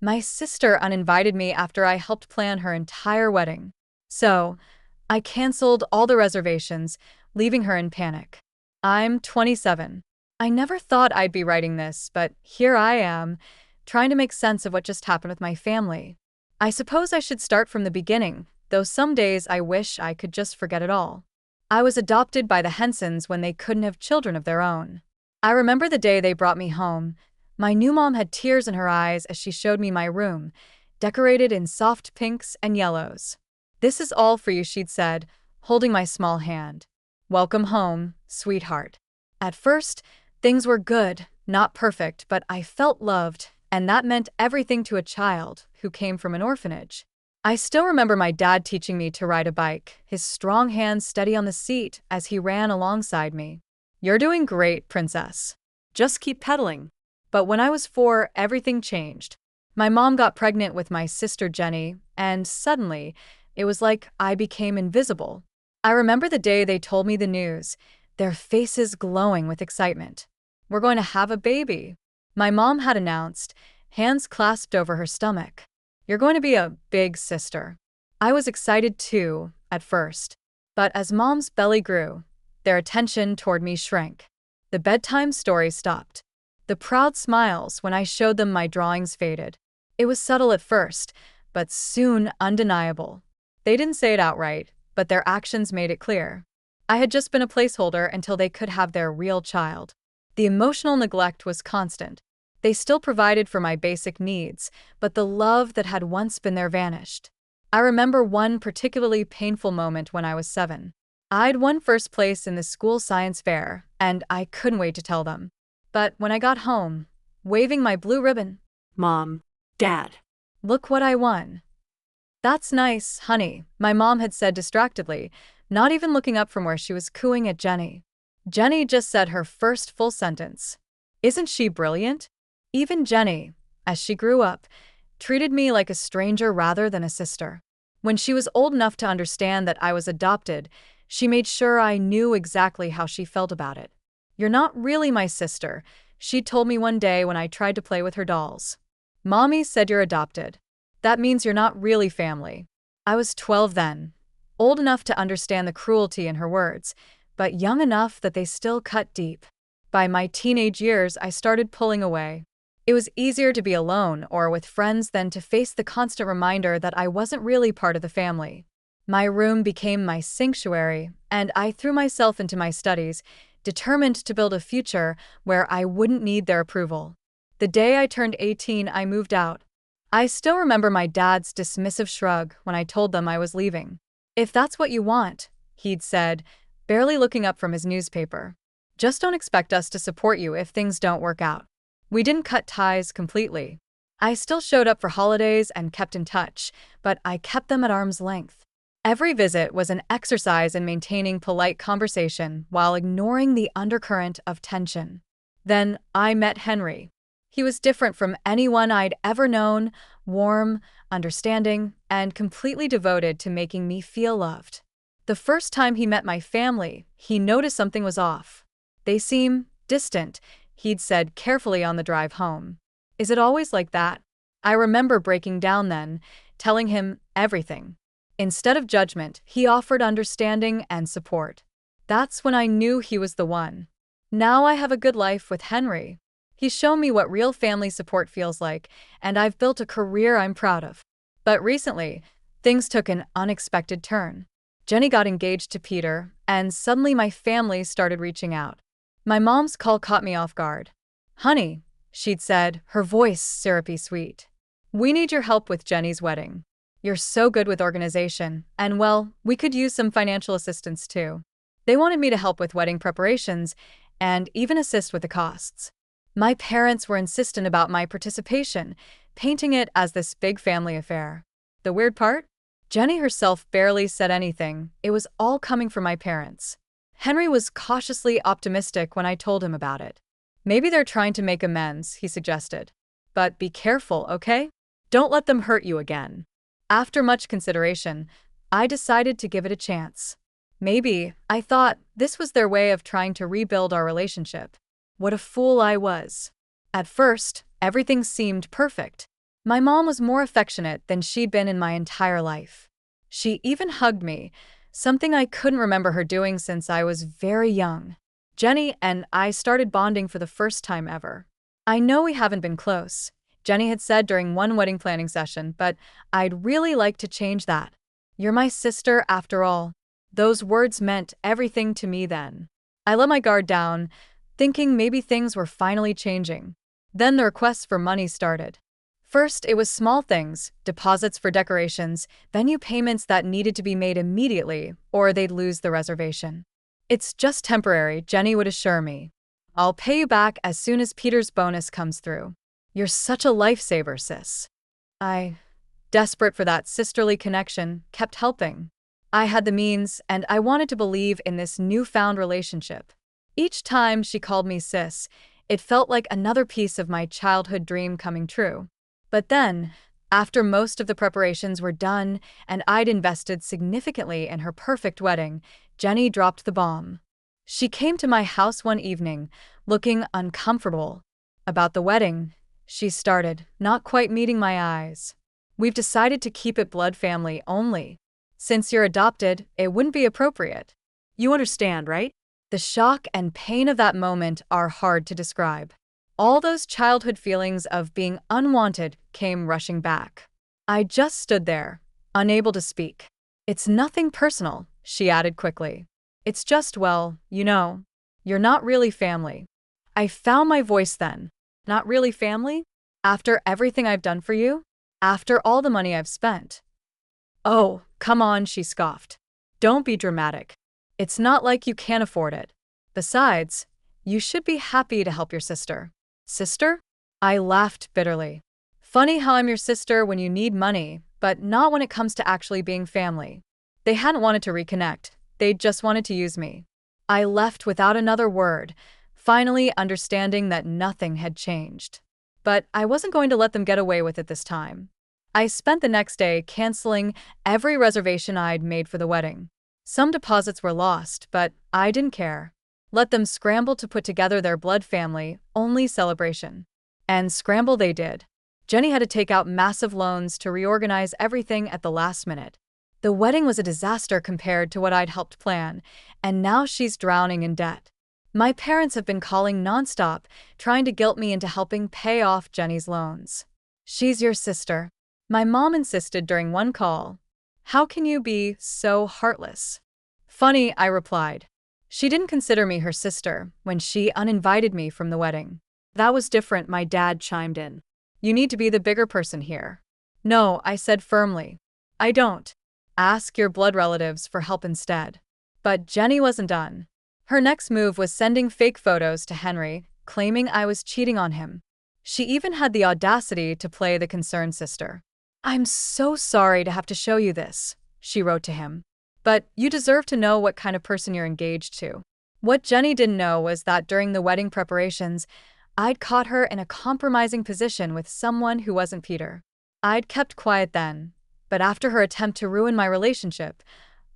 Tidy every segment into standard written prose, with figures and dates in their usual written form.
My sister uninvited me after I helped plan her entire wedding. So, I canceled all the reservations, leaving her in panic. I'm 27. I never thought I'd be writing this, but here I am, trying to make sense of what just happened with my family. I suppose I should start from the beginning, though some days I wish I could just forget it all. I was adopted by the Hensons when they couldn't have children of their own. I remember the day they brought me home. My new mom had tears in her eyes as she showed me my room, decorated in soft pinks and yellows. "This is all for you," she'd said, holding my small hand. "Welcome home, sweetheart." At first, things were good, not perfect, but I felt loved, and that meant everything to a child who came from an orphanage. I still remember my dad teaching me to ride a bike, his strong hands steady on the seat as he ran alongside me. "You're doing great, princess. Just keep pedaling." But when I was 4, everything changed. My mom got pregnant with my sister Jenny, and suddenly, it was like I became invisible. I remember the day they told me the news, their faces glowing with excitement. "We're going to have a baby," my mom had announced, hands clasped over her stomach. "You're going to be a big sister." I was excited too, at first. But as mom's belly grew, their attention toward me shrank. The bedtime stories stopped. The proud smiles when I showed them my drawings faded. It was subtle at first, but soon undeniable. They didn't say it outright, but their actions made it clear. I had just been a placeholder until they could have their real child. The emotional neglect was constant. They still provided for my basic needs, but the love that had once been there vanished. I remember one particularly painful moment when I was 7. I'd won first place in the school science fair, and I couldn't wait to tell them. But when I got home, waving my blue ribbon, "Mom, Dad, look what I won." "That's nice, honey," my mom had said distractedly, not even looking up from where she was cooing at Jenny. Jenny just said her first full sentence. Isn't she brilliant? Even Jenny, as she grew up, treated me like a stranger rather than a sister. When she was old enough to understand that I was adopted, she made sure I knew exactly how she felt about it. "You're not really my sister," she told me one day when I tried to play with her dolls. "Mommy said you're adopted. That means you're not really family." I was 12 then, old enough to understand the cruelty in her words, but young enough that they still cut deep. By my teenage years, I started pulling away. It was easier to be alone or with friends than to face the constant reminder that I wasn't really part of the family. My room became my sanctuary, and I threw myself into my studies, determined to build a future where I wouldn't need their approval. The day I turned 18, I moved out. I still remember my dad's dismissive shrug when I told them I was leaving. "If that's what you want," he'd said, barely looking up from his newspaper. "Just don't expect us to support you if things don't work out." We didn't cut ties completely. I still showed up for holidays and kept in touch, but I kept them at arm's length. Every visit was an exercise in maintaining polite conversation while ignoring the undercurrent of tension. Then I met Henry. He was different from anyone I'd ever known, warm, understanding, and completely devoted to making me feel loved. The first time he met my family, he noticed something was off. "They seem distant," he'd said carefully on the drive home. "Is it always like that?" I remember breaking down then, telling him everything. Instead of judgment, he offered understanding and support. That's when I knew he was the one. Now I have a good life with Henry. He's shown me what real family support feels like, and I've built a career I'm proud of. But recently, things took an unexpected turn. Jenny got engaged to Peter, and suddenly my family started reaching out. My mom's call caught me off guard. "Honey," she'd said, her voice syrupy sweet. "We need your help with Jenny's wedding. You're so good with organization, and well, we could use some financial assistance too." They wanted me to help with wedding preparations and even assist with the costs. My parents were insistent about my participation, painting it as this big family affair. The weird part? Jenny herself barely said anything. It was all coming from my parents. Henry was cautiously optimistic when I told him about it. "Maybe they're trying to make amends," he suggested. "But be careful, okay? Don't let them hurt you again." After much consideration, I decided to give it a chance. Maybe, I thought, this was their way of trying to rebuild our relationship. What a fool I was. At first, everything seemed perfect. My mom was more affectionate than she'd been in my entire life. She even hugged me, something I couldn't remember her doing since I was very young. Jenny and I started bonding for the first time ever. I know we haven't been close, Jenny had said during one wedding planning session, but I'd really like to change that. You're my sister, after all. Those words meant everything to me then. I let my guard down, thinking maybe things were finally changing. Then the requests for money started. First, it was small things, deposits for decorations, venue payments that needed to be made immediately, or they'd lose the reservation. It's just temporary, Jenny would assure me. I'll pay you back as soon as Peter's bonus comes through. You're such a lifesaver, sis. I, desperate for that sisterly connection, kept helping. I had the means, and I wanted to believe in this newfound relationship. Each time she called me sis, it felt like another piece of my childhood dream coming true. But then, after most of the preparations were done and I'd invested significantly in her perfect wedding, Jenny dropped the bomb. She came to my house one evening, looking uncomfortable. About the wedding, she started, not quite meeting my eyes. We've decided to keep it blood family only. Since you're adopted, it wouldn't be appropriate. You understand, right? The shock and pain of that moment are hard to describe. All those childhood feelings of being unwanted came rushing back. I just stood there, unable to speak. It's nothing personal, she added quickly. It's just, well, you're not really family. I found my voice then. Not really family? After everything I've done for you? After all the money I've spent? Oh, come on, she scoffed. Don't be dramatic. It's not like you can't afford it. Besides, you should be happy to help your sister. Sister? I laughed bitterly. Funny how I'm your sister when you need money, but not when it comes to actually being family. They hadn't wanted to reconnect. They just wanted to use me. I left without another word, finally understanding that nothing had changed. But I wasn't going to let them get away with it this time. I spent the next day canceling every reservation I'd made for the wedding. Some deposits were lost, but I didn't care. Let them scramble to put together their blood family only celebration. And scramble they did. Jenny had to take out massive loans to reorganize everything at the last minute. The wedding was a disaster compared to what I'd helped plan, and now she's drowning in debt. My parents have been calling nonstop, trying to guilt me into helping pay off Jenny's loans. She's your sister. My mom insisted during one call. How can you be so heartless? Funny, I replied. She didn't consider me her sister when she uninvited me from the wedding. That was different, my dad chimed in. You need to be the bigger person here. No, I said firmly. I don't. Ask your blood relatives for help instead. But Jenny wasn't done. Her next move was sending fake photos to Henry, claiming I was cheating on him. She even had the audacity to play the concerned sister. I'm so sorry to have to show you this, she wrote to him. But you deserve to know what kind of person you're engaged to. What Jenny didn't know was that during the wedding preparations, I'd caught her in a compromising position with someone who wasn't Peter. I'd kept quiet then, but after her attempt to ruin my relationship,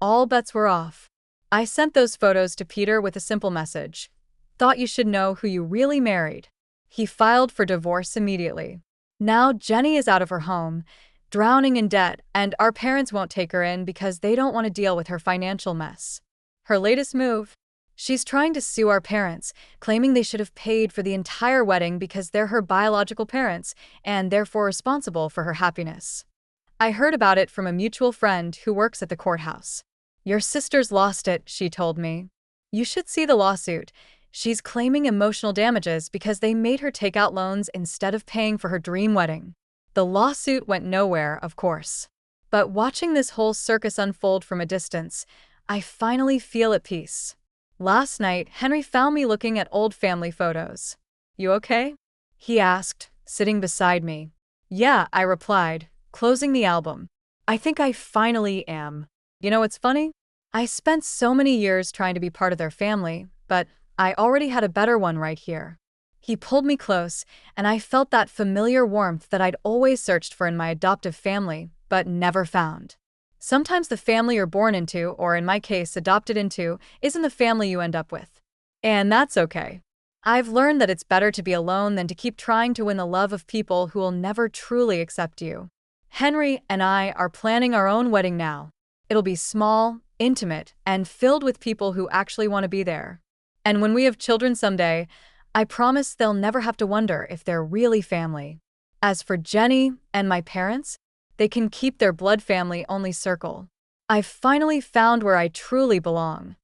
all bets were off. I sent those photos to Peter with a simple message. Thought you should know who you really married. He filed for divorce immediately. Now Jenny is out of her home, drowning in debt, and our parents won't take her in because they don't want to deal with her financial mess. Her latest move? She's trying to sue our parents, claiming they should have paid for the entire wedding because they're her biological parents and therefore responsible for her happiness. I heard about it from a mutual friend who works at the courthouse. Your sister's lost it, she told me. You should see the lawsuit. She's claiming emotional damages because they made her take out loans instead of paying for her dream wedding. The lawsuit went nowhere, of course. But watching this whole circus unfold from a distance, I finally feel at peace. Last night, Henry found me looking at old family photos. You okay? He asked, sitting beside me. Yeah, I replied, closing the album. I think I finally am. You know what's funny? I spent so many years trying to be part of their family, but I already had a better one right here. He pulled me close, and I felt that familiar warmth that I'd always searched for in my adoptive family, but never found. Sometimes the family you're born into, or in my case adopted into, isn't the family you end up with. And that's okay. I've learned that it's better to be alone than to keep trying to win the love of people who will never truly accept you. Henry and I are planning our own wedding now. It'll be small, intimate, and filled with people who actually want to be there. And when we have children someday, I promise they'll never have to wonder if they're really family. As for Jenny and my parents, they can keep their blood family only circle. I've finally found where I truly belong.